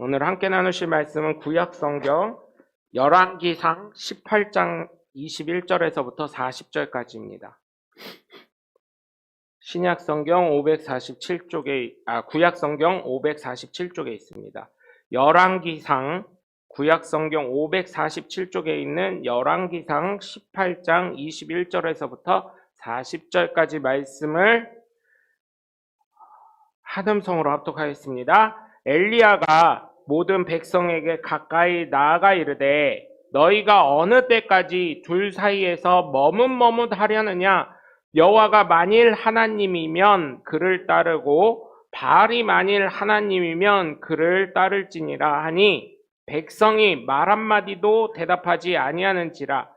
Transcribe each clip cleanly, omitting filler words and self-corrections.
오늘 함께 나누실 말씀은 구약성경 열왕기상 18장 21절에서부터 40절까지입니다. 신약성경 547쪽에 구약성경 547쪽에 있습니다. 열왕기상 구약성경 547쪽에 있는 열왕기상 18장 21절에서부터 40절까지 말씀을 한음성으로 합독하겠습니다. 엘리야가 모든 백성에게 가까이 나아가 이르되 너희가 어느 때까지 둘 사이에서 머뭇머뭇하려느냐? 여호와가 만일 하나님이면 그를 따르고 바알이 만일 하나님이면 그를 따를지니라 하니 백성이 말 한마디도 대답하지 아니하는지라.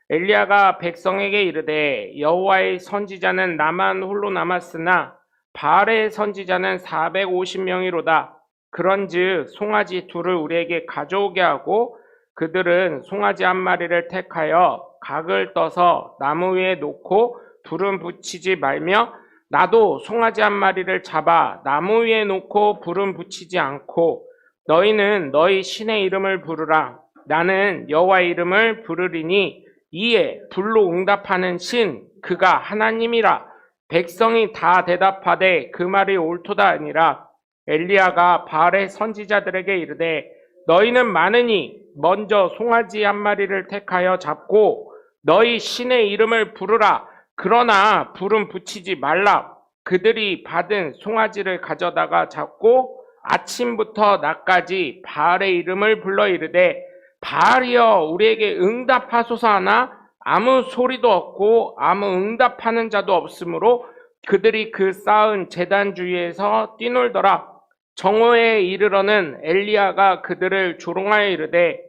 엘리야가 백성에게 이르되 여호와의 선지자는 나만 홀로 남았으나 바알의 선지자는 450명이로다. 그런즉 송아지 둘을 우리에게 가져오게 하고 그들은 송아지 한 마리를 택하여 각을 떠서 나무 위에 놓고 불은 붙이지 말며 나도 송아지 한 마리를 잡아 나무 위에 놓고 불은 붙이지 않고 너희는 너희 신의 이름을 부르라. 나는 여호와의 이름을 부르리니 이에 불로 응답하는 신 그가 하나님이라. 백성이 다 대답하되 그 말이 옳도다 아니라. 엘리야가 바알의 선지자들에게 이르되 너희는 많으니 먼저 송아지 한 마리를 택하여 잡고 너희 신의 이름을 부르라. 그러나 불은 붙이지 말라. 그들이 받은 송아지를 가져다가 잡고 아침부터 낮까지 바알의 이름을 불러 이르되 바알이여 우리에게 응답하소서 하나 아무 소리도 없고 아무 응답하는 자도 없으므로 그들이 그 쌓은 제단 주위에서 뛰놀더라. 정오에 이르러는 엘리야가 그들을 조롱하여 이르되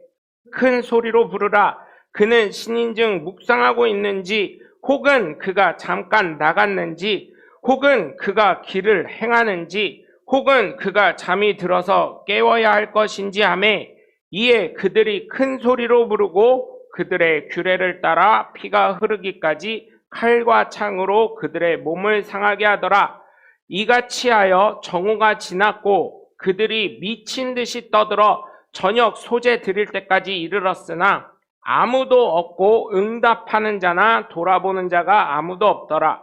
큰 소리로 부르라. 그는 신인즉 묵상하고 있는지 혹은 그가 잠깐 나갔는지 혹은 그가 길을 행하는지 혹은 그가 잠이 들어서 깨워야 할 것인지 하매 이에 그들이 큰 소리로 부르고 그들의 규례를 따라 피가 흐르기까지 칼과 창으로 그들의 몸을 상하게 하더라. 이같이 하여 정오가 지났고 그들이 미친 듯이 떠들어 저녁 소재 드릴 때까지 이르렀으나 아무도 없고 응답하는 자나 돌아보는 자가 아무도 없더라.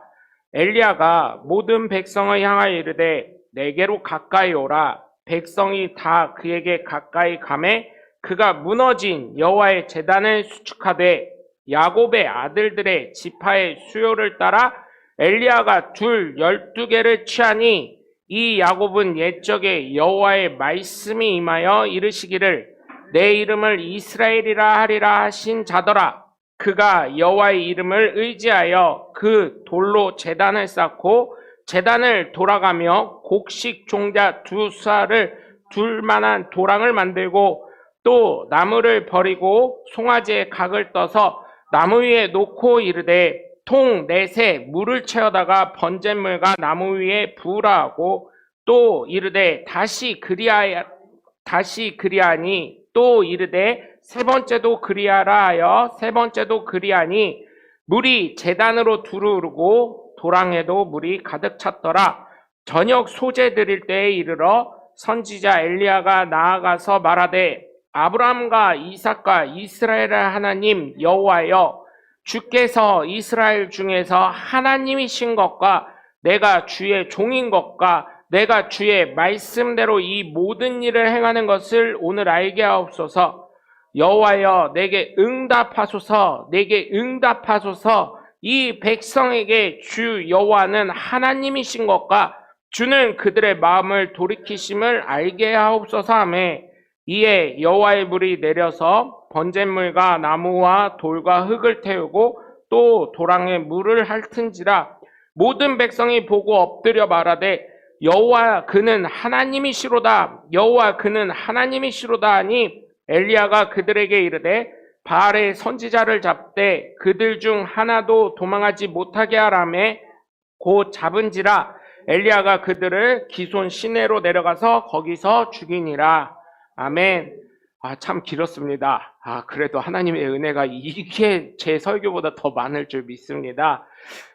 엘리야가 모든 백성을 향하여 이르되 내게로 가까이 오라. 백성이 다 그에게 가까이 가매 그가 무너진 여호와의 제단을 수축하되 야곱의 아들들의 지파의 수요를 따라 엘리야가 둘 12개를 취하니 이 야곱은 옛적에 여호와의 말씀이 임하여 이르시기를 내 이름을 이스라엘이라 하리라 하신 자더라. 그가 여호와의 이름을 의지하여 그 돌로 제단을 쌓고 제단을 돌아가며 곡식 종자 2쌀을 둘 만한 도랑을 만들고 또 나무를 버리고 송아지의 각을 떠서 나무 위에 놓고 이르되 통 넷에 물을 채워다가 번제물과 나무 위에 부으라 하고 또 이르되 다시 그리하니 또 이르되 세 번째도 그리하라 하여 세 번째도 그리하니 물이 제단으로 두루르고 도랑에도 물이 가득 찼더라. 저녁 소재 드릴 때에 이르러 선지자 엘리야가 나아가서 말하되 아브라함과 이삭과 이스라엘의 하나님 여호와여 주께서 이스라엘 중에서 하나님이신 것과 내가 주의 종인 것과 내가 주의 말씀대로 이 모든 일을 행하는 것을 오늘 알게 하옵소서. 여호와여 내게 응답하소서. 내게 응답하소서. 이 백성에게 주 여호와는 하나님이신 것과 주는 그들의 마음을 돌이키심을 알게 하옵소서 하매 이에 여호와의 불이 내려서 번제물과 나무와 돌과 흙을 태우고 또 도랑에 물을 핥은지라. 모든 백성이 보고 엎드려 말하되 여호와 그는 하나님이시로다. 여호와 그는 하나님이시로다 하니 엘리야가 그들에게 이르되 바알의 선지자를 잡되 그들 중 하나도 도망하지 못하게 하라며 곧 잡은지라. 엘리야가 그들을 기손 시내로 내려가서 거기서 죽이니라. 아멘. 참 길었습니다. 그래도 하나님의 은혜가 이게 제 설교보다 더 많을 줄 믿습니다.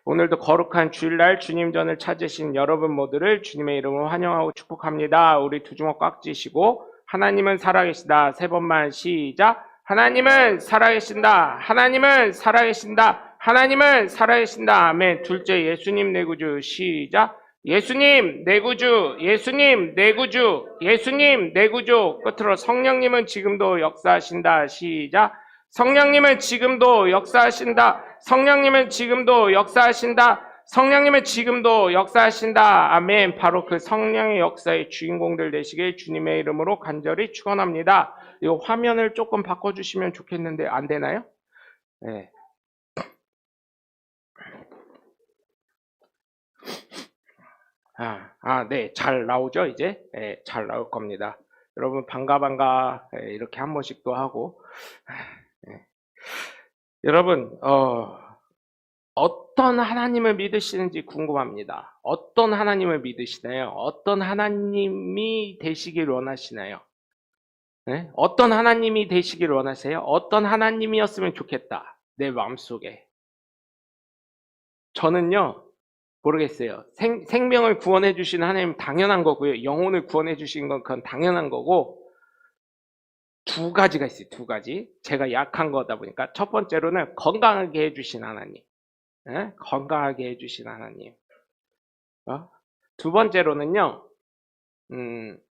오늘도 거룩한 주일날 주님 전을 찾으신 여러분 모두를 주님의 이름으로 환영하고 축복합니다. 우리 두 주먹 꽉 쥐시고 하나님은 살아계신다. 세 번만 시작. 하나님은 살아계신다. 하나님은 살아계신다. 하나님은 살아계신다. 아멘. 둘째, 예수님 내 구주. 시작. 예수님 내 구주. 예수님 내 구주. 예수님 내 구주. 끝으로 성령님은 지금도 역사하신다. 시작. 성령님은 지금도 역사하신다. 성령님은 지금도 역사하신다. 성령님은 지금도 역사하신다. 아멘. 바로 그 성령의 역사의 주인공들 되시길 주님의 이름으로 간절히 축원합니다. 이 화면을 조금 바꿔주시면 좋겠는데 안 되나요? 네. 네. 잘 나오죠, 이제? 네, 잘 나올 겁니다. 여러분, 반가, 이렇게 한 번씩 또 하고. 네. 여러분, 어떤 하나님을 믿으시는지 궁금합니다. 어떤 하나님을 믿으시나요? 어떤 하나님이 되시길 원하시나요? 네? 어떤 하나님이 되시길 원하세요? 어떤 하나님이었으면 좋겠다. 내 마음속에. 저는요, 모르겠어요. 생명을 구원해 주신 하나님 당연한 거고요. 영혼을 구원해 주신 건 그건 당연한 거고, 두 가지가 있어요. 두 가지. 제가 약한 거다 보니까 첫 번째로는 건강하게 해주신 하나님. 네? 건강하게 해주신 하나님. 두 번째로는요,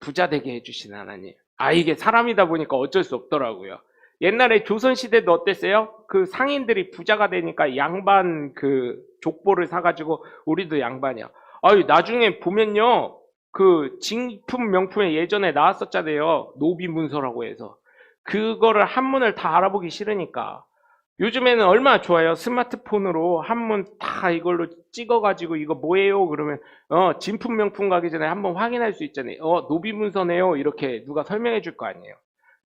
부자 되게 해주신 하나님. 이게 사람이다 보니까 어쩔 수 없더라고요. 옛날에 조선시대도 어땠어요? 그 상인들이 부자가 되니까 양반 그 족보를 사가지고 우리도 양반이야. 나중에 보면요, 그 진품 명품에 예전에 나왔었잖아요. 노비문서라고 해서. 그거를 한문을 다 알아보기 싫으니까. 요즘에는 얼마나 좋아요. 스마트폰으로 한문 다 이걸로 찍어가지고 이거 뭐예요? 그러면 진품 명품 가기 전에 한번 확인할 수 있잖아요. 노비문서네요. 이렇게 누가 설명해 줄 거 아니에요.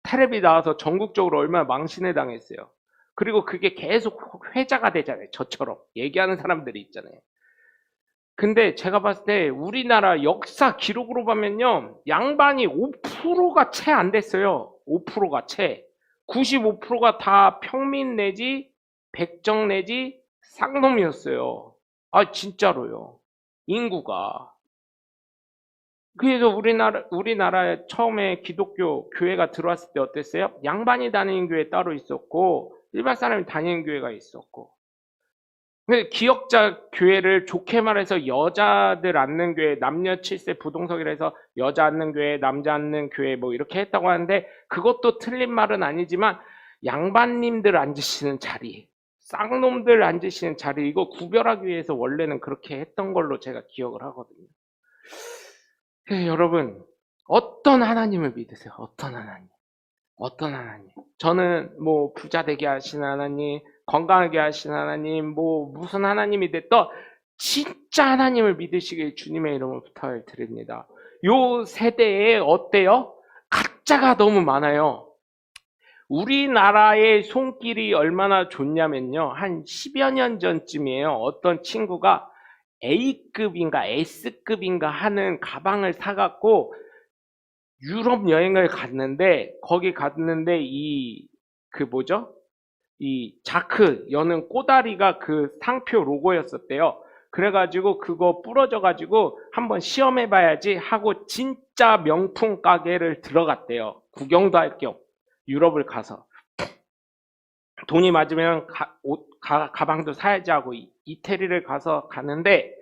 테레비 나와서 전국적으로 얼마나 망신을 당했어요. 그리고 그게 계속 회자가 되잖아요. 저처럼 얘기하는 사람들이 있잖아요. 근데 제가 봤을 때 우리나라 역사 기록으로 보면요, 양반이 5%가 채 안 됐어요. 5%가 채. 95%가 다 평민 내지 백정 내지 쌍놈이었어요. 진짜로요. 인구가. 그래서 우리나라에 처음에 기독교 교회가 들어왔을 때 어땠어요? 양반이 다니는 교회 따로 있었고 일반 사람이 다니는 교회가 있었고. 근데 기역자 교회를 좋게 말해서 여자들 앉는 교회, 남녀 7세 부동석이라 해서 여자 앉는 교회, 남자 앉는 교회 뭐 이렇게 했다고 하는데, 그것도 틀린 말은 아니지만 양반님들 앉으시는 자리, 쌍놈들 앉으시는 자리, 이거 구별하기 위해서 원래는 그렇게 했던 걸로 제가 기억을 하거든요. 여러분, 어떤 하나님을 믿으세요? 어떤 하나님? 어떤 하나님? 저는 뭐 부자 되게 하시는 하나님, 건강하게 하시는 하나님, 뭐 무슨 하나님이 됐든 진짜 하나님을 믿으시길 주님의 이름으로 부탁을 드립니다. 요 세대에 어때요? 가짜가 너무 많아요. 우리나라의 손길이 얼마나 좋냐면요, 한 10여 년 전쯤이에요. 어떤 친구가 A급인가 S급인가 하는 가방을 사갖고 유럽 여행을 갔는데, 거기 갔는데 이 자크 여는 꼬다리가 그 상표 로고였었대요. 그래가지고 그거 부러져가지고 한번 시험해봐야지 하고 진짜 명품 가게를 들어갔대요. 구경도 할 겸 유럽을 가서. 돈이 맞으면 가방도 사야지 하고 이태리를 가서 가는데,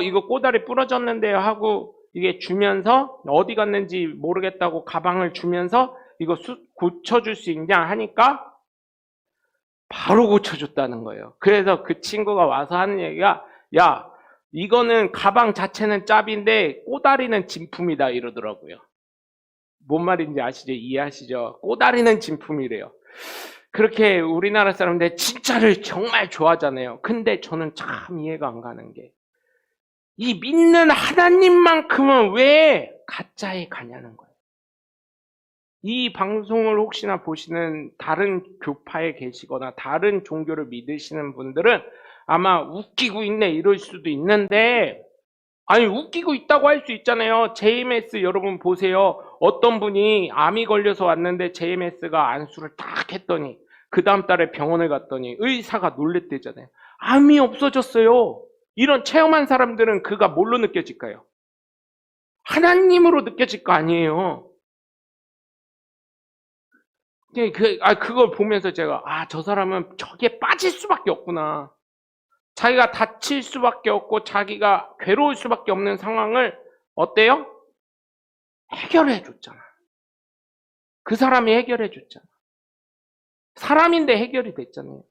이거 꼬다리 부러졌는데요 하고 이게 주면서, 어디 갔는지 모르겠다고 가방을 주면서 이거 고쳐줄 수 있냐 하니까 바로 고쳐줬다는 거예요. 그래서 그 친구가 와서 하는 얘기가, 야, 이거는 가방 자체는 짭인데 꼬다리는 진품이다 이러더라고요. 뭔 말인지 아시죠? 이해하시죠? 꼬다리는 진품이래요. 그렇게 우리나라 사람들 진짜를 정말 좋아하잖아요. 근데 저는 참 이해가 안 가는 게, 이 믿는 하나님만큼은 왜 가짜에 가냐는 거예요. 이 방송을 혹시나 보시는 다른 교파에 계시거나 다른 종교를 믿으시는 분들은 아마 웃기고 있네 이럴 수도 있는데, 웃기고 있다고 할 수 있잖아요. JMS 여러분 보세요. 어떤 분이 암이 걸려서 왔는데 JMS가 안수를 딱 했더니 그 다음 달에 병원을 갔더니 의사가 놀랬대잖아요. 암이 없어졌어요. 이런 체험한 사람들은 그가 뭘로 느껴질까요? 하나님으로 느껴질 거 아니에요. 그걸 보면서 제가, 저 사람은 저기에 빠질 수밖에 없구나. 자기가 다칠 수밖에 없고, 자기가 괴로울 수밖에 없는 상황을, 어때요? 해결해 줬잖아. 그 사람이 해결해 줬잖아. 사람인데 해결이 됐잖아요.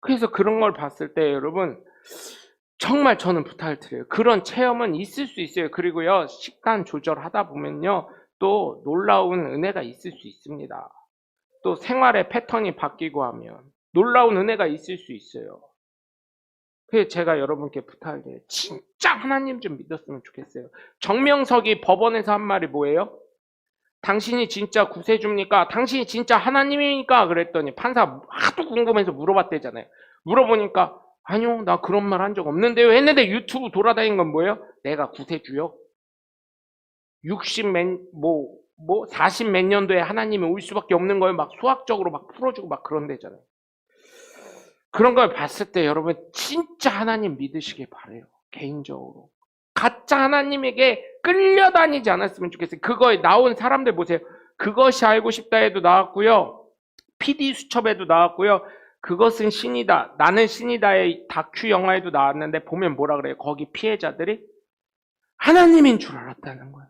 그래서 그런 걸 봤을 때 여러분, 정말 저는 부탁을 드려요. 그런 체험은 있을 수 있어요. 그리고요, 식단 조절하다 보면요, 또 놀라운 은혜가 있을 수 있습니다. 또 생활의 패턴이 바뀌고 하면 놀라운 은혜가 있을 수 있어요. 그래서 제가 여러분께 부탁을 드려요. 진짜 하나님 좀 믿었으면 좋겠어요. 정명석이 법원에서 한 말이 뭐예요? 당신이 진짜 구세주입니까? 당신이 진짜 하나님입니까? 그랬더니 판사 하도 궁금해서 물어봤대잖아요. 물어보니까 아니요, 나 그런 말 한 적 없는데요 했는데 유튜브 돌아다닌 건 뭐예요? 내가 구세주요? 40 몇 년도에 하나님이 올 수밖에 없는 걸 막 수학적으로 막 풀어주고 막 그런대잖아요. 그런 걸 봤을 때 여러분 진짜 하나님 믿으시길 바래요. 개인적으로. 가짜 하나님에게 끌려다니지 않았으면 좋겠어요. 그거에 나온 사람들 보세요. 그것이 알고 싶다 해도 나왔고요. PD 수첩에도 나왔고요. 그것은 신이다. 나는 신이다의 다큐 영화에도 나왔는데 보면 뭐라 그래요? 거기 피해자들이 하나님인 줄 알았다는 거예요.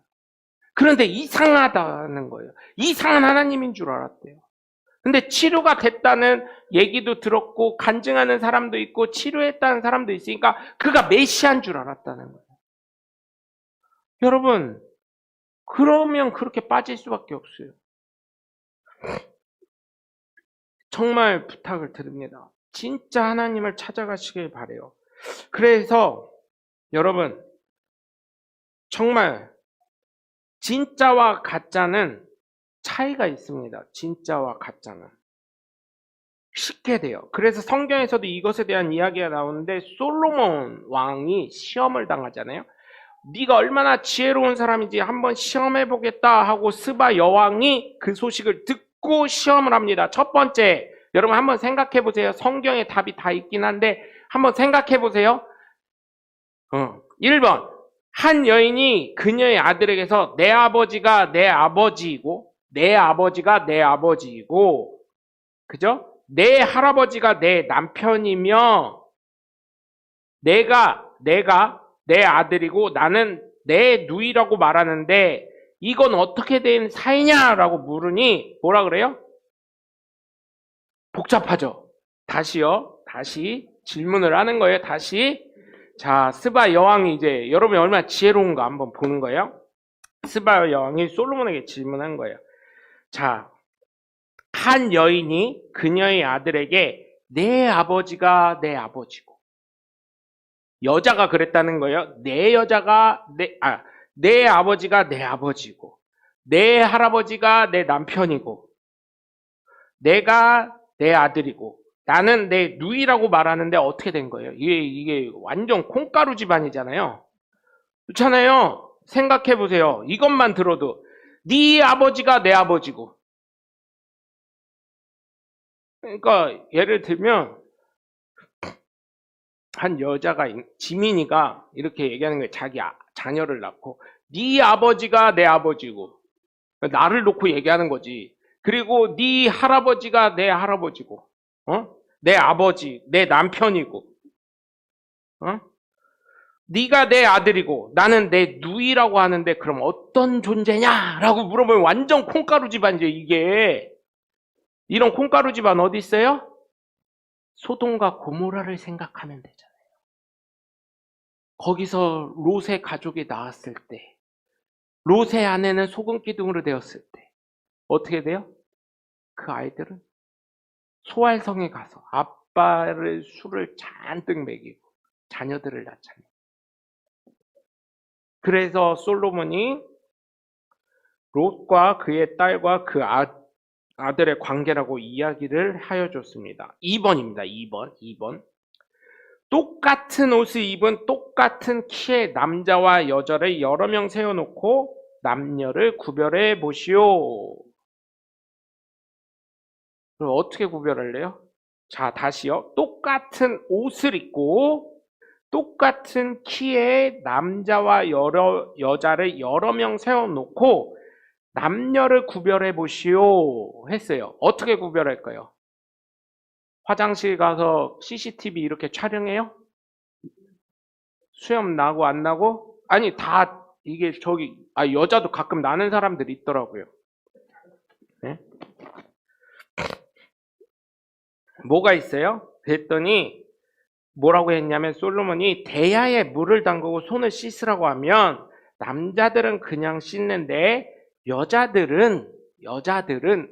그런데 이상하다는 거예요. 이상한 하나님인 줄 알았대요. 근데 치료가 됐다는 얘기도 들었고 간증하는 사람도 있고 치료했다는 사람도 있으니까 그가 메시아인 줄 알았다는 거예요. 여러분, 그러면 그렇게 빠질 수밖에 없어요. 정말 부탁을 드립니다. 진짜 하나님을 찾아가시길 바래요. 그래서 여러분, 정말 진짜와 가짜는 차이가 있습니다. 진짜와 가짜는. 쉽게 돼요. 그래서 성경에서도 이것에 대한 이야기가 나오는데 솔로몬 왕이 시험을 당하잖아요. 네가 얼마나 지혜로운 사람인지 한번 시험해보겠다 하고 스바 여왕이 그 소식을 듣고 시험을 합니다. 첫 번째, 여러분 한번 생각해보세요. 성경에 답이 다 있긴 한데 한번 생각해보세요. 1번, 한 여인이 그녀의 아들에게서 내 아버지가 내 아버지이고 내 아버지가 내 아버지이고 그죠? 내 할아버지가 내 남편이며 내가 내 아들이고 나는 내 누이라고 말하는데 이건 어떻게 된 사이냐라고 물으니 뭐라 그래요? 복잡하죠. 다시 질문을 하는 거예요. 다시. 자, 스바 여왕이 이제 여러분이 얼마나 지혜로운가 한번 보는 거예요. 스바 여왕이 솔로몬에게 질문한 거예요. 자, 한 여인이 그녀의 아들에게 내 아버지가 내 아버지고 여자가 그랬다는 거예요. 내 아버지가 내 아버지고 내 할아버지가 내 남편이고 내가 내 아들이고 나는 내 누이라고 말하는데 어떻게 된 거예요? 이게 완전 콩가루 집안이잖아요. 그렇잖아요. 생각해 보세요. 이것만 들어도 네 아버지가 내 아버지고 그러니까 예를 들면 한 여자가 지민이가 이렇게 얘기하는 거예요. 자기 자녀를 낳고 네 아버지가 내 아버지고 나를 놓고 얘기하는 거지. 그리고 네 할아버지가 내 할아버지고 내 아버지, 내 남편이고 네가 내 아들이고 나는 내 누이라고 하는데 그럼 어떤 존재냐라고 물어보면 완전 콩가루 집안이죠. 이게 이런 콩가루 집안 어디 있어요? 소돔과 고모라를 생각하면 되잖아요. 거기서 롯의 가족이 나왔을 때 롯의 아내는 소금 기둥으로 되었을 때 어떻게 돼요? 그 아이들은 소알성에 가서 아빠를 술을 잔뜩 먹이고 자녀들을 낳잖아요. 그래서 솔로몬이 롯과 그의 딸과 그 아들의 관계라고 이야기를 하여 줬습니다. 2번입니다. 2번. 똑같은 옷을 입은 똑같은 키의 남자와 여자를 여러 명 세워놓고 남녀를 구별해 보시오. 그럼 어떻게 구별할래요? 자, 다시요. 똑같은 옷을 입고 똑같은 키의 남자와 여자를 여러 명 세워놓고 남녀를 구별해 보시오 했어요. 어떻게 구별할까요? 화장실 가서 CCTV 이렇게 촬영해요? 수염 나고 안 나고? 아니 다 이게 여자도 가끔 나는 사람들이 있더라고요. 네? 뭐가 있어요? 그랬더니 뭐라고 했냐면 솔로몬이 대야에 물을 담그고 손을 씻으라고 하면 남자들은 그냥 씻는데 여자들은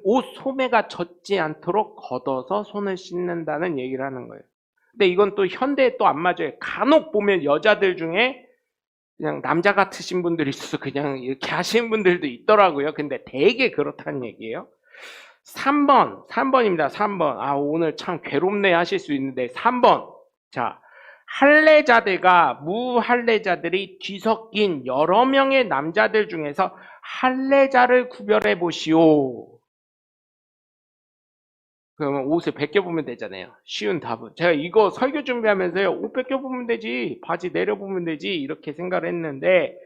옷 소매가 젖지 않도록 걷어서 손을 씻는다는 얘기를 하는 거예요. 근데 이건 또 현대에 또 안 맞아요. 간혹 보면 여자들 중에 그냥 남자 같으신 분들이 있어서 그냥 이렇게 하시는 분들도 있더라고요. 근데 되게 그렇다는 얘기예요. 3번입니다. 3번. 아, 오늘 참 괴롭네 하실 수 있는데 3번. 자, 할례자들과 무할례자들이 뒤섞인 여러 명의 남자들 중에서 할례자를 구별해 보시오. 그러면 옷을 벗겨보면 되잖아요. 쉬운 답은. 제가 이거 설교 준비하면서요. 옷 벗겨보면 되지. 바지 내려보면 되지. 이렇게 생각을 했는데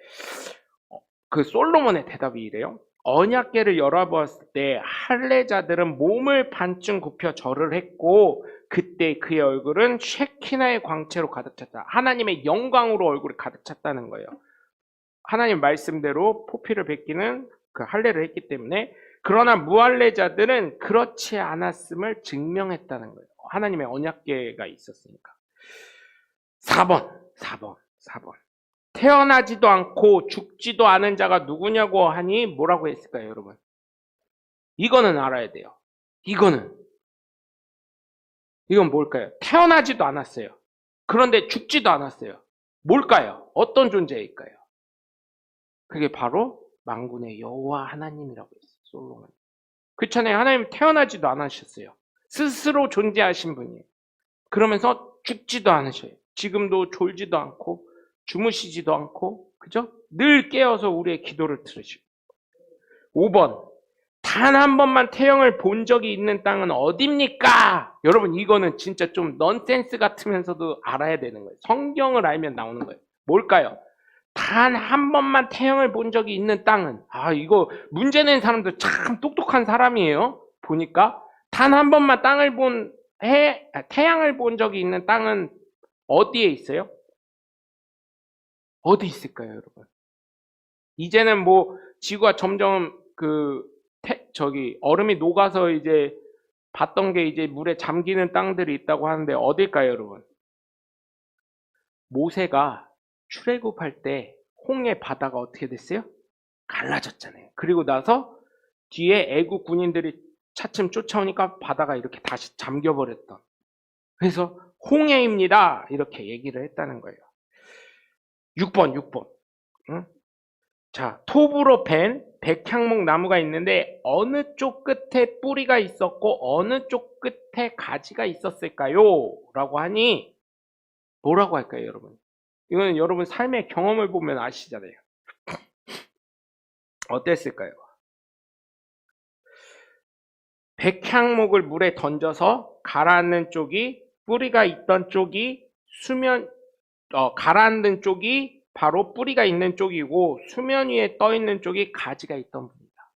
그 솔로몬의 대답이 이래요. 언약궤를 열어보았을 때 할례자들은 몸을 반쯤 굽혀 절을 했고 그때 그의 얼굴은 쉐키나의 광채로 가득 찼다. 하나님의 영광으로 얼굴이 가득 찼다는 거예요. 하나님 말씀대로 포피를 벗기는 그 할례를 했기 때문에. 그러나 무할례자들은 그렇지 않았음을 증명했다는 거예요. 하나님의 언약궤가 있었으니까. 4번. 태어나지도 않고 죽지도 않은 자가 누구냐고 하니 뭐라고 했을까요, 여러분? 이거는 알아야 돼요. 이건 뭘까요? 태어나지도 않았어요. 그런데 죽지도 않았어요. 뭘까요? 어떤 존재일까요? 그게 바로 만군의 여호와 하나님이라고 했어요, 솔로몬. 그렇잖아요. 하나님 태어나지도 않으셨어요. 스스로 존재하신 분이에요. 그러면서 죽지도 않으셔요. 지금도 졸지도 않고 주무시지도 않고, 그죠? 늘 깨어서 우리의 기도를 들으시고. 5번. 단 한 번만 태영을 본 적이 있는 땅은 어딥니까? 여러분, 이거는 진짜 좀 넌센스 같으면서도 알아야 되는 거예요. 성경을 알면 나오는 거예요. 뭘까요? 단 한 번만 태영을 본 적이 있는 땅은, 이거 문제 낸 사람도 참 똑똑한 사람이에요. 보니까 단 한 번만 태양을 본 적이 있는 땅은 어디에 있어요? 어디 있을까요, 여러분? 이제는 뭐 지구가 점점 얼음이 녹아서 이제 봤던 게 이제 물에 잠기는 땅들이 있다고 하는데 어딜까요, 여러분? 모세가 출애굽할 때 홍해 바다가 어떻게 됐어요? 갈라졌잖아요. 그리고 나서 뒤에 애국 군인들이 차츰 쫓아오니까 바다가 이렇게 다시 잠겨버렸던. 그래서 홍해입니다. 이렇게 얘기를 했다는 거예요. 6번. 응? 자, 톱으로 벤 백향목 나무가 있는데 어느 쪽 끝에 뿌리가 있었고 어느 쪽 끝에 가지가 있었을까요? 라고 하니 뭐라고 할까요, 여러분? 이거는 여러분 삶의 경험을 보면 아시잖아요. 어땠을까요? 백향목을 물에 던져서 가라앉는 쪽이 뿌리가 있던 쪽이 가라앉는 쪽이 바로 뿌리가 있는 쪽이고 수면 위에 떠 있는 쪽이 가지가 있던 부분입니다.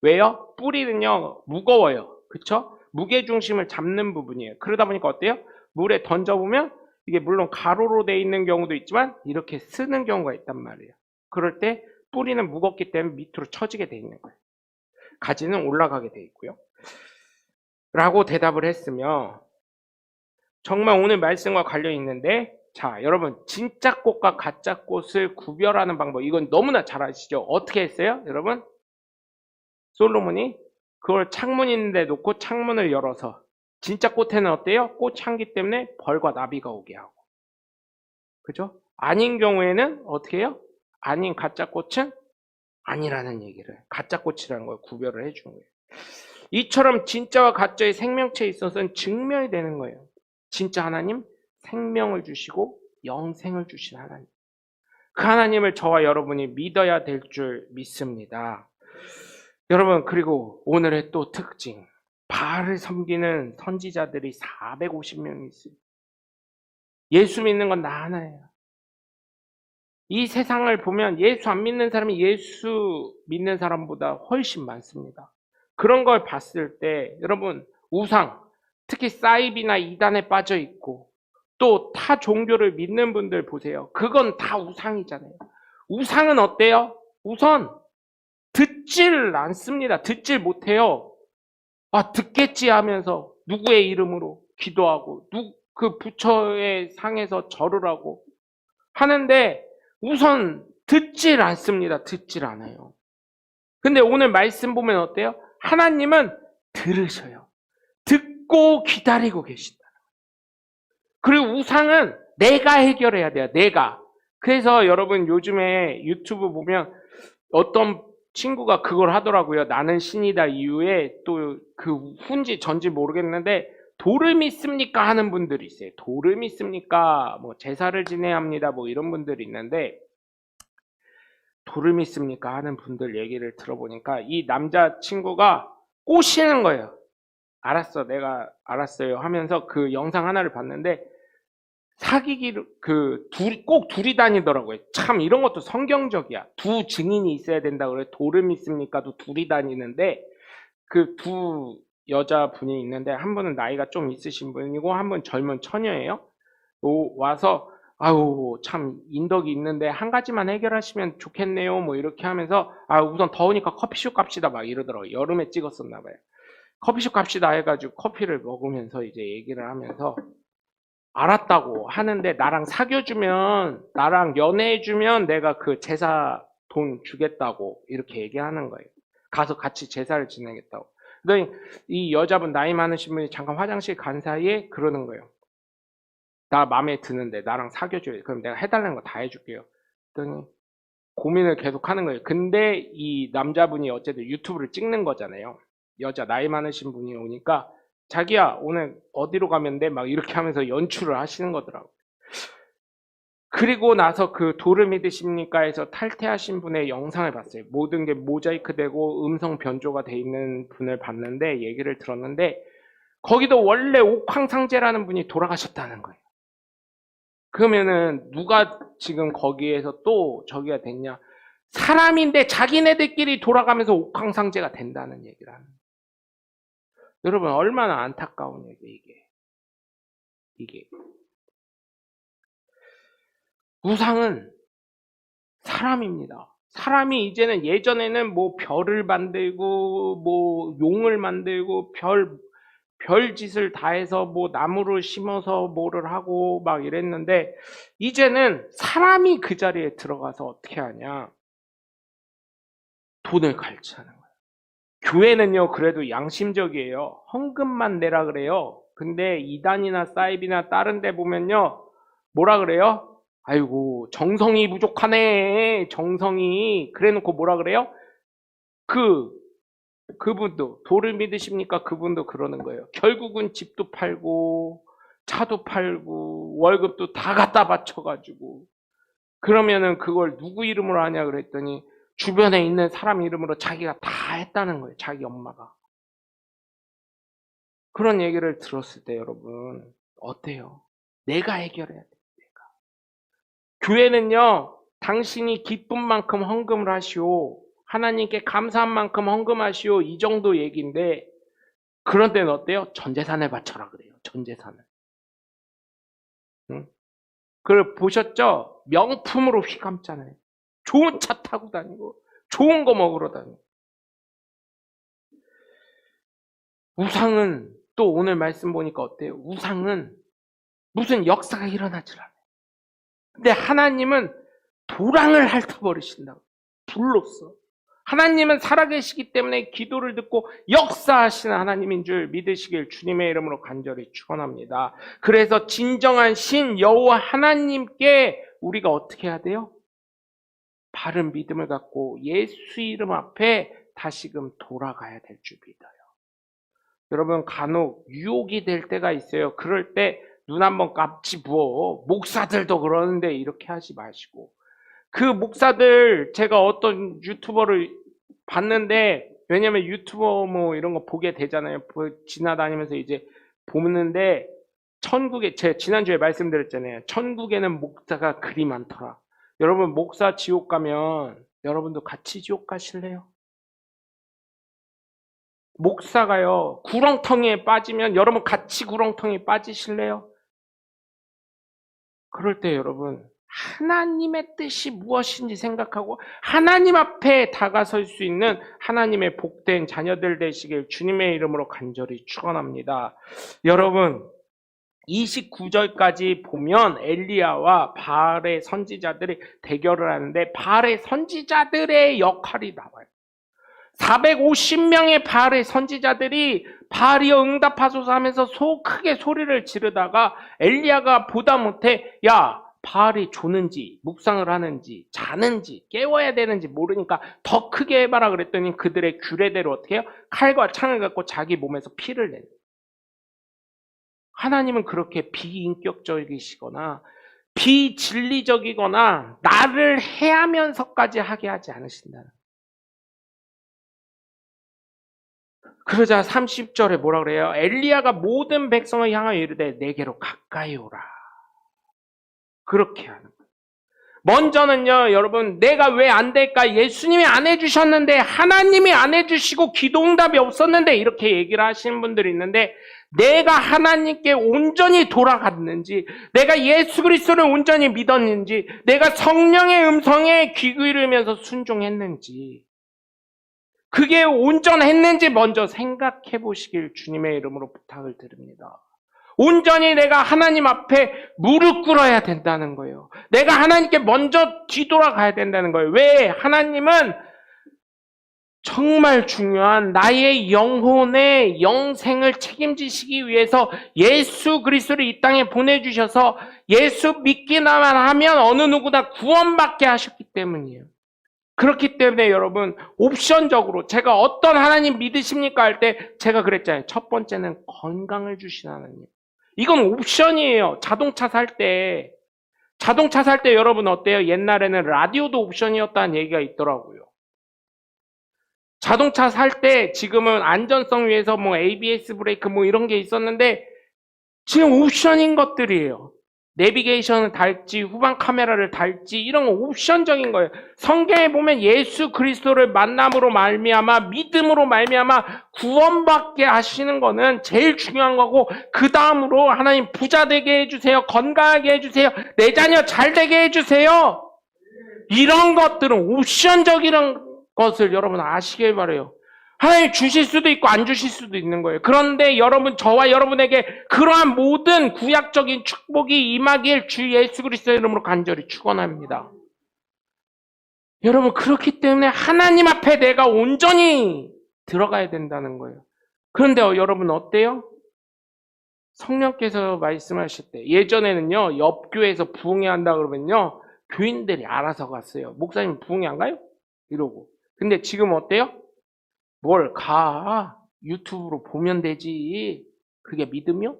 왜요? 뿌리는요 무거워요. 그쵸? 무게 중심을 잡는 부분이에요. 그러다 보니까 어때요? 물에 던져보면 이게 물론 가로로 돼 있는 경우도 있지만 이렇게 쓰는 경우가 있단 말이에요. 그럴 때 뿌리는 무겁기 때문에 밑으로 처지게 돼 있는 거예요. 가지는 올라가게 돼 있고요. 라고 대답을 했으며 정말 오늘 말씀과 관련이 있는데 자, 여러분 진짜 꽃과 가짜 꽃을 구별하는 방법 이건 너무나 잘 아시죠? 어떻게 했어요? 여러분? 솔로몬이 그걸 창문 있는 데 놓고 창문을 열어서 진짜 꽃에는 어때요? 꽃 향기 때문에 벌과 나비가 오게 하고 그죠? 아닌 경우에는 어떻게 해요? 아닌 가짜 꽃은 아니라는 얘기를 가짜 꽃이라는 걸 구별을 해주는 거예요. 이처럼 진짜와 가짜의 생명체에 있어서는 증명이 되는 거예요. 진짜 하나님 생명을 주시고 영생을 주신 하나님. 그 하나님을 저와 여러분이 믿어야 될 줄 믿습니다. 여러분 그리고 오늘의 또 특징 바알을 섬기는 선지자들이 450명이 있어요. 예수 믿는 건 나 하나예요. 이 세상을 보면 예수 안 믿는 사람이 예수 믿는 사람보다 훨씬 많습니다. 그런 걸 봤을 때 여러분 우상, 특히 사이비나 이단에 빠져 있고 또 타 종교를 믿는 분들 보세요. 그건 다 우상이잖아요. 우상은 어때요? 우선 듣질 않습니다. 듣질 못해요. 아, 듣겠지 하면서 누구의 이름으로 기도하고 그 부처의 상에서 절을 하고 하는데 우선 듣질 않습니다. 듣질 않아요. 근데 오늘 말씀 보면 어때요? 하나님은 들으셔요. 듣고 기다리고 계신다. 그리고 우상은 내가 해결해야 돼요. 내가. 그래서 여러분 요즘에 유튜브 보면 어떤 친구가 그걸 하더라고요. 나는 신이다 이후에 또 그 후인지 전지 모르겠는데 도를 믿습니까 하는 분들이 있어요. 도를 믿습니까? 뭐 제사를 지내야 합니다. 뭐 이런 분들이 있는데 도를 믿습니까 하는 분들 얘기를 들어보니까 이 남자친구가 꼬시는 거예요. 알았어, 내가 알았어요 하면서 그 영상 하나를 봤는데 사귀기를 꼭 둘이 다니더라고요. 참 이런 것도 성경적이야. 두 증인이 있어야 된다 그래. 도를 믿습니까도 둘이 다니는데 그 두 여자분이 있는데 한 분은 나이가 좀 있으신 분이고 한 분은 젊은 처녀예요. 와서 아우 참 인덕이 있는데 한 가지만 해결하시면 좋겠네요. 뭐 이렇게 하면서 우선 더우니까 커피숍 갑시다 막 이러더라고요. 여름에 찍었었나 봐요. 커피숍 갑시다 해가지고 커피를 먹으면서 이제 얘기를 하면서 알았다고 하는데 나랑 사귀어주면 나랑 연애해주면 내가 그 제사 돈 주겠다고 이렇게 얘기하는 거예요. 가서 같이 제사를 지내겠다고. 그러더니 이 여자분 나이 많으신 분이 잠깐 화장실 간 사이에 그러는 거예요. 나 마음에 드는데 나랑 사귀어줘요. 그럼 내가 해달라는 거 다 해줄게요. 그랬더니 고민을 계속 하는 거예요. 근데 이 남자분이 어쨌든 유튜브를 찍는 거잖아요. 여자 나이 많으신 분이 오니까 자기야 오늘 어디로 가면 돼? 막 이렇게 하면서 연출을 하시는 거더라고요. 그리고 나서 그 도를 믿으십니까 해서 탈퇴하신 분의 영상을 봤어요. 모든 게 모자이크 되고 음성 변조가 돼 있는 분을 봤는데 얘기를 들었는데 거기도 원래 옥황상제라는 분이 돌아가셨다는 거예요. 그러면은 누가 지금 거기에서 또 저기가 됐냐? 사람인데 자기네들끼리 돌아가면서 옥황상제가 된다는 얘기를 하는 거예요. 여러분 얼마나 안타까운 얘기 이게. 우상은 사람입니다. 사람이 이제는 예전에는 뭐 별을 만들고 뭐 용을 만들고 별짓을 다 해서 뭐 나무를 심어서 뭐를 하고 막 이랬는데 이제는 사람이 그 자리에 들어가서 어떻게 하냐? 돈을 갈취하는 거예요. 교회는요 그래도 양심적이에요. 헌금만 내라 그래요. 근데 이단이나 사이비나 다른 데 보면요 뭐라 그래요? 아이고 정성이 부족하네. 정성이. 그래놓고 뭐라 그래요? 그분도 도를 믿으십니까? 그분도 그러는 거예요. 결국은 집도 팔고 차도 팔고 월급도 다 갖다 바쳐가지고 그러면은 그걸 누구 이름으로 하냐 그랬더니 주변에 있는 사람 이름으로 자기가 다 했다는 거예요. 자기 엄마가. 그런 얘기를 들었을 때 여러분 어때요? 내가 해결해야 돼. 내가. 교회는요 당신이 기쁜 만큼 헌금을 하시오. 하나님께 감사한 만큼 헌금하시오. 이 정도 얘기인데 그런 데는 어때요? 전재산을 바쳐라 그래요. 전재산을. 응? 그걸 보셨죠? 명품으로 휘감잖아요. 좋은 차 타고 다니고 좋은 거 먹으러 다니고. 우상은 또 오늘 말씀 보니까 어때요? 우상은 무슨 역사가 일어나질 않아요. 근데 하나님은 도랑을 핥아버리신다고. 불로써. 하나님은 살아계시기 때문에 기도를 듣고 역사하시는 하나님인 줄 믿으시길 주님의 이름으로 간절히 축원합니다. 그래서 진정한 신 여호와 하나님께 우리가 어떻게 해야 돼요? 바른 믿음을 갖고 예수 이름 앞에 다시금 돌아가야 될 줄 믿어요. 여러분 간혹 유혹이 될 때가 있어요. 그럴 때 눈 한번 깜지 부어. 목사들도 그러는데 이렇게 하지 마시고. 그 목사들 제가 어떤 유튜버를 봤는데 왜냐면 유튜버 뭐 이런 거 보게 되잖아요. 지나다니면서 이제 보는데 천국에 제가 지난주에 말씀드렸잖아요. 천국에는 목사가 그리 많더라. 여러분, 목사 지옥 가면 여러분도 같이 지옥 가실래요? 목사가요, 구렁텅이에 빠지면 여러분 같이 구렁텅이에 빠지실래요? 그럴 때 여러분, 하나님의 뜻이 무엇인지 생각하고 하나님 앞에 다가설 수 있는 하나님의 복된 자녀들 되시길 주님의 이름으로 간절히 축원합니다. 여러분, 29절까지 보면 엘리야와 바알의 선지자들이 대결을 하는데 바알의 선지자들의 역할이 나와요. 450명의 바알의 선지자들이 바알이여 응답하소서 하면서 크게 소리를 지르다가 엘리야가 보다 못해 야, 바알이 조는지 묵상을 하는지 자는지 깨워야 되는지 모르니까 더 크게 해봐라 그랬더니 그들의 규례대로 어떻게 해요? 칼과 창을 갖고 자기 몸에서 피를 내는. 하나님은 그렇게 비인격적이시거나 비진리적이거나 나를 해하면서까지 하게 하지 않으신다는. 그러자 30절에 뭐라 그래요? 엘리야가 모든 백성을 향하여 이르되 내게로 가까이 오라. 그렇게 하는 거예요. 먼저는요, 여러분, 내가 왜 안 될까? 예수님이 안 해주셨는데, 하나님이 안 해주시고, 기도응답이 없었는데, 이렇게 얘기를 하시는 분들이 있는데, 내가 하나님께 온전히 돌아갔는지, 내가 예수 그리스도를 온전히 믿었는지, 내가 성령의 음성에 귀 기울이면서 순종했는지, 그게 온전했는지 먼저 생각해 보시길 주님의 이름으로 부탁을 드립니다. 온전히 내가 하나님 앞에 무릎 꿇어야 된다는 거예요. 내가 하나님께 먼저 뒤돌아가야 된다는 거예요. 왜? 하나님은 정말 중요한 나의 영혼의 영생을 책임지시기 위해서 예수 그리스도를 이 땅에 보내주셔서 예수 믿기만 하면 어느 누구나 구원받게 하셨기 때문이에요. 그렇기 때문에 여러분, 옵션적으로 제가 어떤 하나님 믿으십니까 할 때 제가 그랬잖아요. 첫 번째는 건강을 주신 하나님. 이건 옵션이에요. 자동차 살 때 여러분 어때요? 옛날에는 라디오도 옵션이었다는 얘기가 있더라고요. 자동차 살 때 지금은 안전성 위해서 뭐 ABS 브레이크 뭐 이런 게 있었는데 지금 옵션인 것들이에요. 내비게이션을 달지 후방 카메라를 달지 이런 건 옵션적인 거예요. 성경에 보면 예수 그리스도를 만남으로 말미암아 믿음으로 말미암아 구원받게 하시는 거는 제일 중요한 거고, 그 다음으로 하나님 부자 되게 해주세요, 건강하게 해주세요, 내 자녀 잘 되게 해주세요, 이런 것들은 옵션적인 것을 여러분 아시길 바라요. 하나님 주실 수도 있고 안 주실 수도 있는 거예요. 그런데 여러분, 저와 여러분에게 그러한 모든 구약적인 축복이 임하길 주 예수 그리스도의 이름으로 간절히 축원합니다. 여러분, 그렇기 때문에 하나님 앞에 내가 온전히 들어가야 된다는 거예요. 그런데 여러분 어때요? 성령께서 말씀하실 때, 예전에는요, 옆 교회에서 부흥회 한다 그러면요, 교인들이 알아서 갔어요. 목사님 부흥회 안 가요? 이러고. 근데 지금 어때요? 뭘 가? 유튜브로 보면 되지. 그게 믿음이요?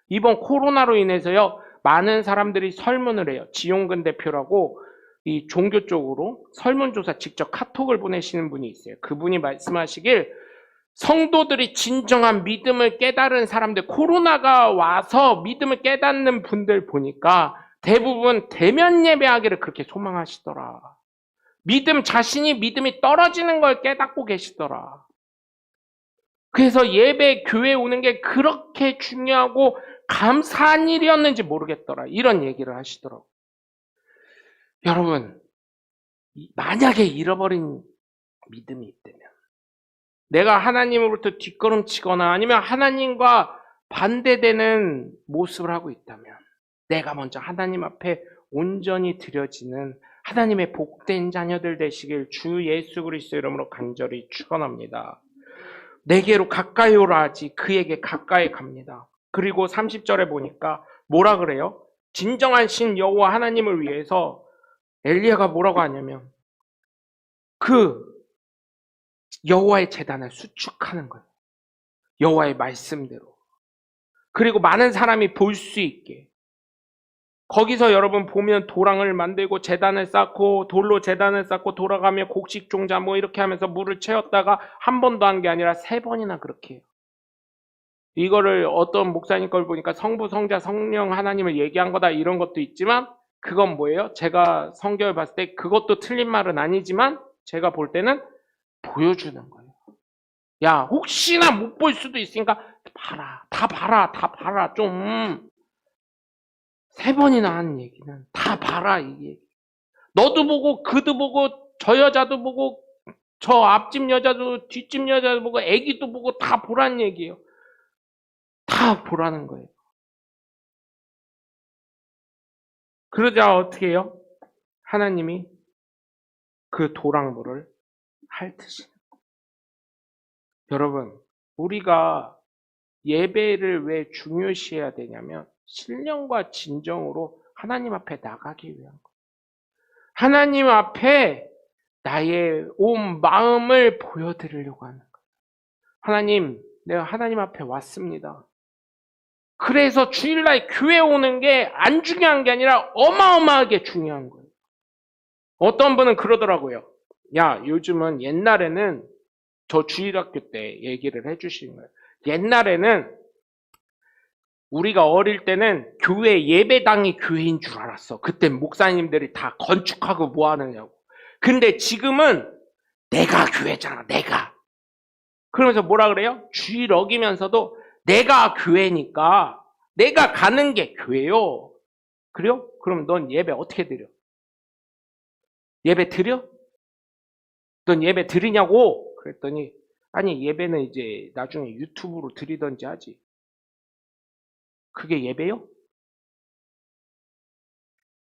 이번 코로나로 인해서요, 많은 사람들이 설문을 해요. 지용근 대표라고 이 종교 쪽으로 설문조사 직접 카톡을 보내시는 분이 있어요. 그분이 말씀하시길, 성도들이 진정한 믿음을 깨달은 사람들, 코로나가 와서 믿음을 깨닫는 분들 보니까 대부분 대면 예배하기를 그렇게 소망하시더라. 자신이 믿음이 떨어지는 걸 깨닫고 계시더라. 그래서 예배, 교회 오는 게 그렇게 중요하고 감사한 일이었는지 모르겠더라. 이런 얘기를 하시더라고요. 여러분, 만약에 잃어버린 믿음이 있다면, 내가 하나님으로부터 뒷걸음치거나 아니면 하나님과 반대되는 모습을 하고 있다면, 내가 먼저 하나님 앞에 온전히 드려지는 하나님의 복된 자녀들 되시길 주 예수 그리스도 이름으로 간절히 축원합니다. 내게로 가까이 오라 하지 그에게 가까이 갑니다. 그리고 30절에 보니까 뭐라 그래요? 진정한 신 여호와 하나님을 위해서 엘리야가 뭐라고 하냐면 그 여호와의 제단을 수축하는 거예요. 여호와의 말씀대로. 그리고 많은 사람이 볼 수 있게. 거기서 여러분 보면 도랑을 만들고 제단을 쌓고 돌로 제단을 쌓고 돌아가며 곡식 종자 뭐 이렇게 하면서 물을 채웠다가 한 번도 한 게 아니라 3번이나 그렇게 해요. 이거를 어떤 목사님 걸 보니까 성부, 성자, 성령 하나님을 얘기한 거다 이런 것도 있지만 그건 뭐예요? 제가 성경을 봤을 때 그것도 틀린 말은 아니지만 제가 볼 때는 보여주는 거예요. 야, 혹시나 못 볼 수도 있으니까 봐라. 다 봐라. 다 봐라. 좀. 3번이나 한 얘기는 다 봐라. 이게. 너도 보고 그도 보고 저 여자도 보고 저 앞집 여자도 뒷집 여자도 보고 애기도 보고 다 보라는 얘기예요. 다 보라는 거예요. 그러자 어떻게 해요? 하나님이 그 도랑물을 핥으시는 거예요. 여러분, 우리가 예배를 왜 중요시해야 되냐면 신령과 진정으로 하나님 앞에 나가기 위한 거예요. 하나님 앞에 나의 온 마음을 보여드리려고 하는 거예요. 하나님, 내가 하나님 앞에 왔습니다. 그래서 주일날 교회 오는 게 안 중요한 게 아니라 어마어마하게 중요한 거예요. 어떤 분은 그러더라고요. 야, 요즘은 옛날에는 저 주일학교 때 얘기를 해주시는 거예요. 옛날에는 우리가 어릴 때는 교회 예배당이 교회인 줄 알았어. 그때 목사님들이 다 건축하고 뭐 하느냐고. 근데 지금은 내가 교회잖아, 내가. 그러면서 뭐라 그래요? 주일 어기면서도 내가 교회니까 내가 가는 게 교회요. 그래요? 그럼 넌 예배 어떻게 드려? 예배 드려? 넌 예배 드리냐고? 그랬더니 아니 예배는 이제 나중에 유튜브로 드리던지 하지. 그게 예배요?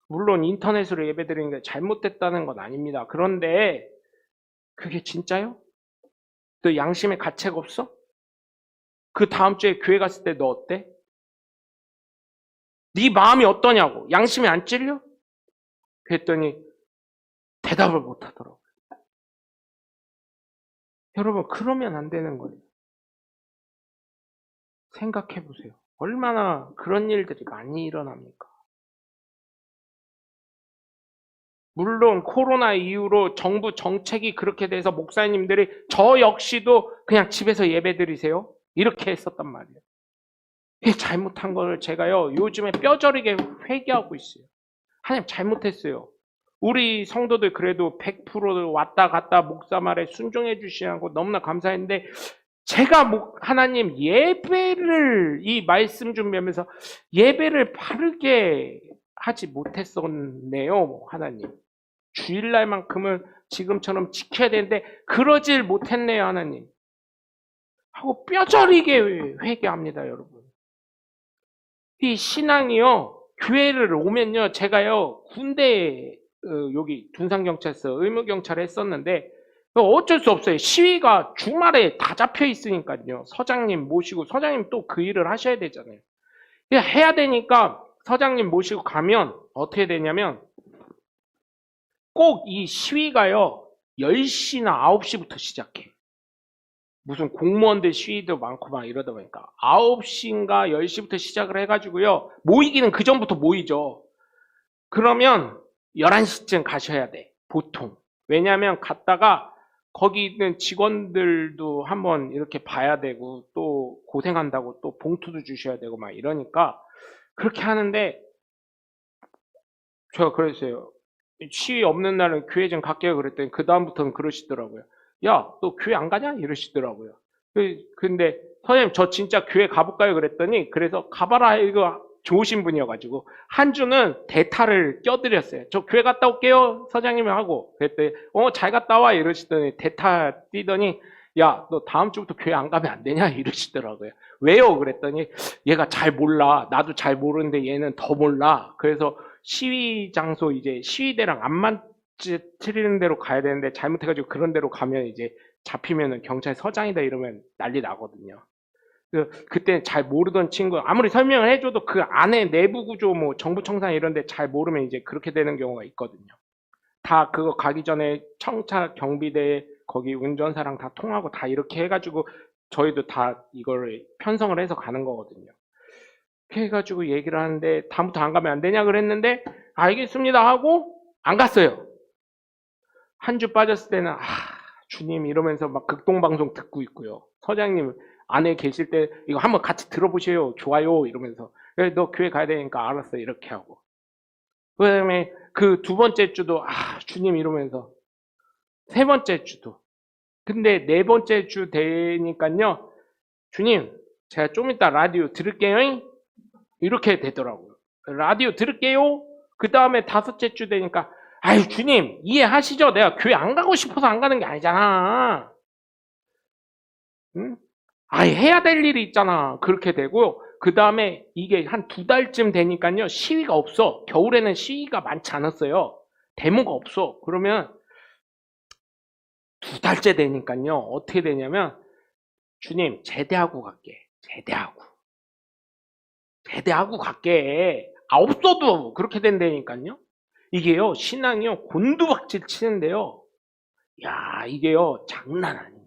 물론 인터넷으로 예배 드리는 게 잘못됐다는 건 아닙니다. 그런데 그게 진짜요? 너 양심의 가책 없어? 그 다음 주에 교회 갔을 때 너 어때? 네 마음이 어떠냐고. 양심이 안 찔려? 그랬더니 대답을 못 하더라고요. 여러분, 그러면 안 되는 거예요. 생각해 보세요. 얼마나 그런 일들이 많이 일어납니까? 물론 코로나 이후로 정부 정책이 그렇게 돼서 목사님들이 저 역시도 그냥 집에서 예배 드리세요. 이렇게 했었단 말이에요. 이게 잘못한 걸 제가요, 요즘에 뼈저리게 회개하고 있어요. 하나님 잘못했어요. 우리 성도들 그래도 100% 왔다 갔다 목사 말에 순종해 주시는 거 너무나 감사했는데 제가 하나님 예배를 이 말씀 준비하면서 예배를 바르게 하지 못했었네요. 하나님. 주일날만큼은 지금처럼 지켜야 되는데 그러질 못했네요. 하나님. 하고 뼈저리게 회개합니다. 여러분. 이 신앙이요. 교회를 오면요. 제가요. 군대 여기 둔산경찰서 의무경찰을 했었는데 어쩔 수 없어요. 시위가 주말에 다 잡혀 있으니까요. 서장님 모시고 서장님 또 그 일을 하셔야 되잖아요. 해야 되니까 서장님 모시고 가면 어떻게 되냐면 꼭 이 시위가요. 10시나 9시부터 시작해. 무슨 공무원들 시위도 많고 막 이러다 보니까 9시인가 10시부터 시작을 해가지고요. 모이기는 그 전부터 모이죠. 그러면 11시쯤 가셔야 돼. 보통. 왜냐하면 갔다가 거기 있는 직원들도 한번 이렇게 봐야 되고 또 고생한다고 또 봉투도 주셔야 되고 막 이러니까 그렇게 하는데 제가 그랬어요. 시위 없는 날은 교회 좀 갈게요 그랬더니 그 다음부터는 그러시더라고요. 야, 너 교회 안 가냐? 이러시더라고요. 근데 선생님 저 진짜 교회 가볼까요? 그랬더니 그래서 가봐라 이거 좋으신 분이어가지고 한 주는 대타를 껴드렸어요. 저 교회 갔다 올게요 서장님이 하고 그랬더니 잘 갔다 와 이러시더니 대타 뛰더니 야, 너 다음 주부터 교회 안 가면 안 되냐? 이러시더라고요. 왜요? 그랬더니 얘가 잘 몰라. 나도 잘 모르는데 얘는 더 몰라. 그래서 시위 장소 이제 시위대랑 안 맞추는 대로 가야 되는데 잘못해가지고 그런 데로 가면 이제 잡히면은 경찰서장이다 이러면 난리 나거든요. 그때 잘 모르던 친구 아무리 설명을 해줘도 그 안에 내부 구조 뭐 정부 청산 이런 데 잘 모르면 이제 그렇게 되는 경우가 있거든요. 다 그거 가기 전에 청차 경비대 거기 운전사랑 다 통하고 다 이렇게 해가지고 저희도 다 이걸 편성을 해서 가는 거거든요. 이렇게 해가지고 얘기를 하는데 다음부터 안 가면 안 되냐 그랬는데 알겠습니다 하고 안 갔어요. 한 주 빠졌을 때는 주님 이러면서 막 극동방송 듣고 있고요. 서장님 안에 계실 때 이거 한번 같이 들어보세요. 좋아요 이러면서 너 교회 가야 되니까 알았어 이렇게 하고 그다음에 그 두 번째 주도 주님 이러면서 세 번째 주도. 근데 네 번째 주 되니까요. 주님, 제가 좀 이따 라디오 들을게요. 이렇게 되더라고요. 라디오 들을게요. 그 다음에 다섯째 주 되니까 아유 주님 이해하시죠? 내가 교회 안 가고 싶어서 안 가는 게 아니잖아. 응? 아예 해야 될 일이 있잖아. 그렇게 되고요. 그 다음에 이게 한 두 달쯤 되니까요. 시위가 없어. 겨울에는 시위가 많지 않았어요. 데모가 없어. 그러면 두 달째 되니까요. 어떻게 되냐면 주님 제대하고 갈게. 제대하고 갈게. 없어도 그렇게 된다니까요. 이게요, 신앙이요, 곤두박질 치는데요. 야, 이게요, 장난 아니에요.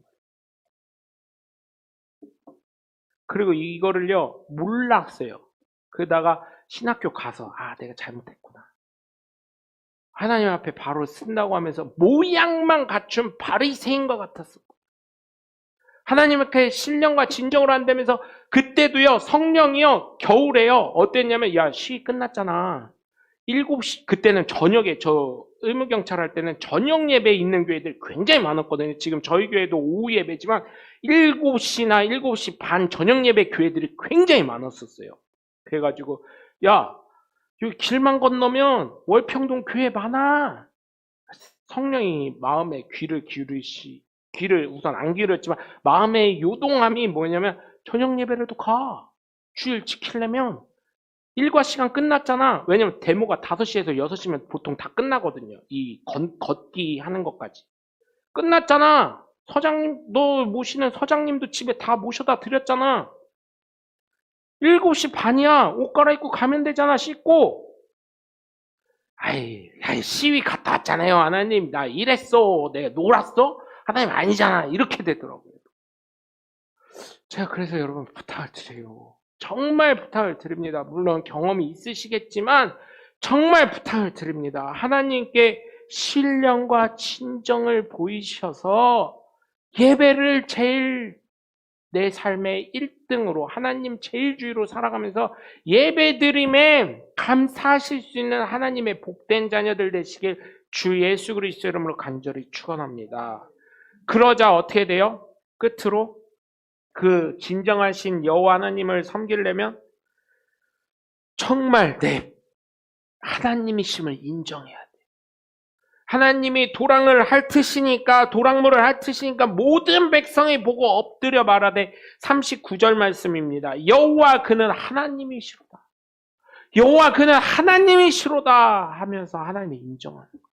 그리고 이거를요, 몰랐어요. 그러다가 신학교 가서, 내가 잘못했구나. 하나님 앞에 바로 쓴다고 하면서 모양만 갖춘 바리새인과 같았어. 하나님 앞에 신령과 진정으로 한다면서 그때도요, 성령이요, 겨울에요, 어땠냐면, 야, 시위 끝났잖아. 7시, 그때는 저녁에, 저 의무경찰 할 때는 저녁 예배 있는 교회들 굉장히 많았거든요. 지금 저희 교회도 오후 예배지만 7시나 7시 반 저녁 예배 교회들이 굉장히 많았었어요. 그래가지고, 야, 여기 길만 건너면 월평동 교회 많아. 성령이 마음에 귀를 우선 안 기울였지만 마음의 요동함이 뭐냐면 저녁 예배라도 가. 주일 지키려면 일과 시간 끝났잖아. 왜냐면 데모가 5시에서 6시면 보통 다 끝나거든요. 이 걷기 하는 것까지. 끝났잖아. 서장님, 너 모시는 서장님도 집에 다 모셔다 드렸잖아. 7시 반이야. 옷 갈아입고 가면 되잖아. 씻고. 아이, 시위 갔다 왔잖아요. 하나님, 나 일했어. 내가 놀았어? 하나님 아니잖아. 이렇게 되더라고요. 제가 그래서 여러분 부탁을 드려요. 정말 부탁을 드립니다. 물론 경험이 있으시겠지만 정말 부탁을 드립니다. 하나님께 신령과 친정을 보이셔서 예배를 제일 내 삶의 1등으로 하나님 제일주의로 살아가면서 예배드림에 감사하실 수 있는 하나님의 복된 자녀들 되시길 주 예수 그리스도 이름으로 간절히 축원합니다. 그러자 어떻게 돼요? 끝으로 그 진정하신 여호와 하나님을 섬기려면 정말 내 하나님이심을 인정해야 돼. 하나님이 도랑을 핥으시니까 도랑물을 핥으시니까 모든 백성이 보고 엎드려 말하되 39절 말씀입니다. 여호와 그는 하나님이시로다. 여호와 그는 하나님이시로다 하면서 하나님이 인정하는 거예요.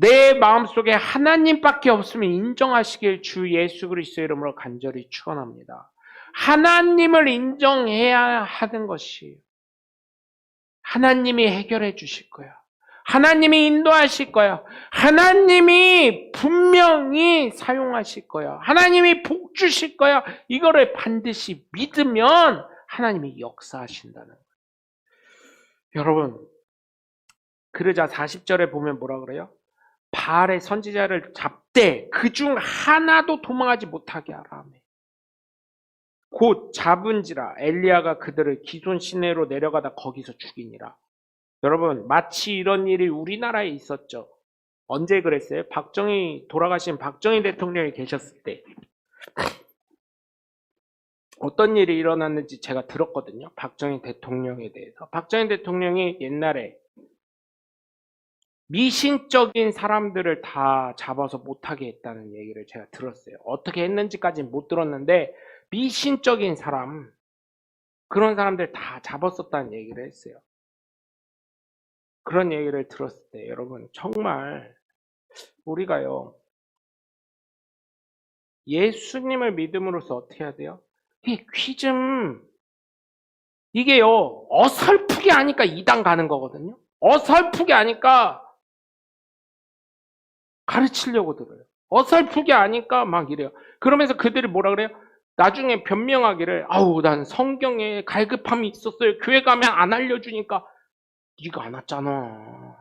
내 마음속에 하나님밖에 없으면 인정하시길 주 예수 그리스도 이름으로 간절히 축원합니다. 하나님을 인정해야 하는 것이 하나님이 해결해 주실 거야. 하나님이 인도하실 거야. 하나님이 분명히 사용하실 거야. 하나님이 복 주실 거야. 이거를 반드시 믿으면 하나님이 역사하신다는 거예요. 여러분, 그러자 40절에 보면 뭐라 그래요? 바알의 선지자를 잡되 그중 하나도 도망하지 못하게 하라. 곧 잡은지라 엘리야가 그들을 기손 시내로 내려가다 거기서 죽이니라. 여러분, 마치 이런 일이 우리나라에 있었죠. 언제 그랬어요? 돌아가신 박정희 대통령이 계셨을 때 어떤 일이 일어났는지 제가 들었거든요. 박정희 대통령에 대해서. 박정희 대통령이 옛날에 미신적인 사람들을 다 잡아서 못하게 했다는 얘기를 제가 들었어요. 어떻게 했는지까지는 못 들었는데 미신적인 사람, 그런 사람들 다 잡았었다는 얘기를 했어요. 그런 얘기를 들었을 때 여러분 정말 우리가요 예수님을 믿음으로써 어떻게 해야 돼요? 이게 이게요 어설프게 하니까 이단 가는 거거든요. 어설프게 하니까 가르치려고 들어요. 어설프게 하니까 막 이래요. 그러면서 그들이 뭐라 그래요? 나중에 변명하기를 난 성경에 갈급함이 있었어요. 교회 가면 안 알려주니까. 네가 안 왔잖아.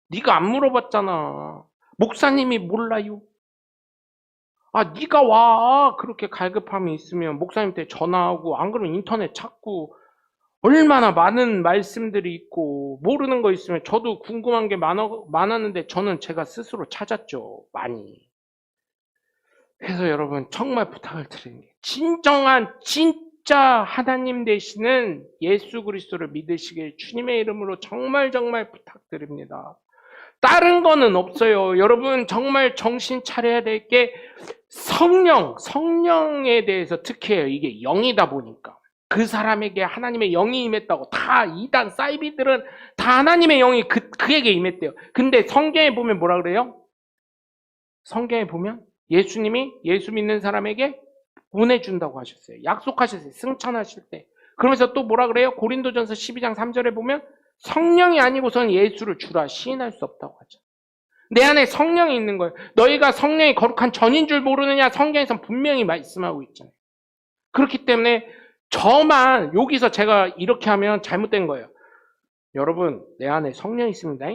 네가 안 물어봤잖아. 목사님이 몰라요. 네가 와. 그렇게 갈급함이 있으면 목사님한테 전화하고 안 그러면 인터넷 찾고 얼마나 많은 말씀들이 있고 모르는 거 있으면 저도 궁금한 게 많았는데 저는 제가 스스로 찾았죠. 많이. 그래서 여러분 정말 부탁을 드립니다. 진짜 하나님 되시는 예수 그리스도를 믿으시길 주님의 이름으로 정말 부탁드립니다. 다른 거는 없어요. 여러분 정말 정신 차려야 될 게 성령에 대해서 특히해요. 이게 영이다 보니까. 그 사람에게 하나님의 영이 임했다고. 다 이단 사이비들은 다 하나님의 영이 그에게 임했대요. 근데 성경에 보면 뭐라 그래요? 성경에 보면 예수님이 예수 믿는 사람에게 보내준다고 하셨어요. 약속하셨어요. 승천하실 때. 그러면서 또 뭐라 그래요? 고린도전서 12장 3절에 보면 성령이 아니고선 예수를 주라 시인할 수 없다고 하죠. 내 안에 성령이 있는 거예요. 너희가 성령이 거룩한 전인 줄 모르느냐? 성경에선 분명히 말씀하고 있잖아요. 그렇기 때문에 저만 여기서 제가 이렇게 하면 잘못된 거예요. 여러분 내 안에 성령이 있습니다.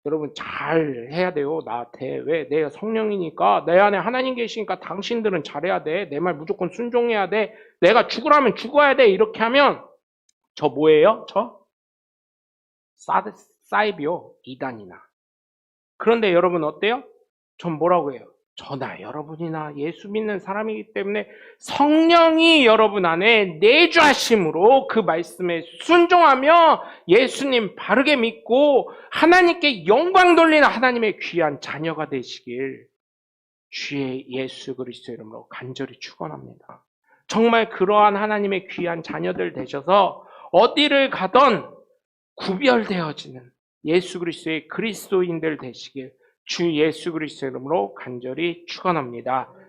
여러분 잘 해야 돼요. 나한테. 왜? 내가 성령이니까 내 안에 하나님 계시니까 당신들은 잘해야 돼. 내 말 무조건 순종해야 돼. 내가 죽으라면 죽어야 돼. 이렇게 하면 저 뭐예요? 저 사이비요. 이단이나. 그런데 여러분 어때요? 전 뭐라고 해요? 저나 여러분이나 예수 믿는 사람이기 때문에 성령이 여러분 안에 내주하심으로 그 말씀에 순종하며 예수님 바르게 믿고 하나님께 영광 돌리는 하나님의 귀한 자녀가 되시길 주의 예수 그리스도 이름으로 간절히 축원합니다. 정말 그러한 하나님의 귀한 자녀들 되셔서 어디를 가던 구별되어지는 예수 그리스도의 그리스도인들 되시길 주 예수 그리스도 이름으로 간절히 축원합니다.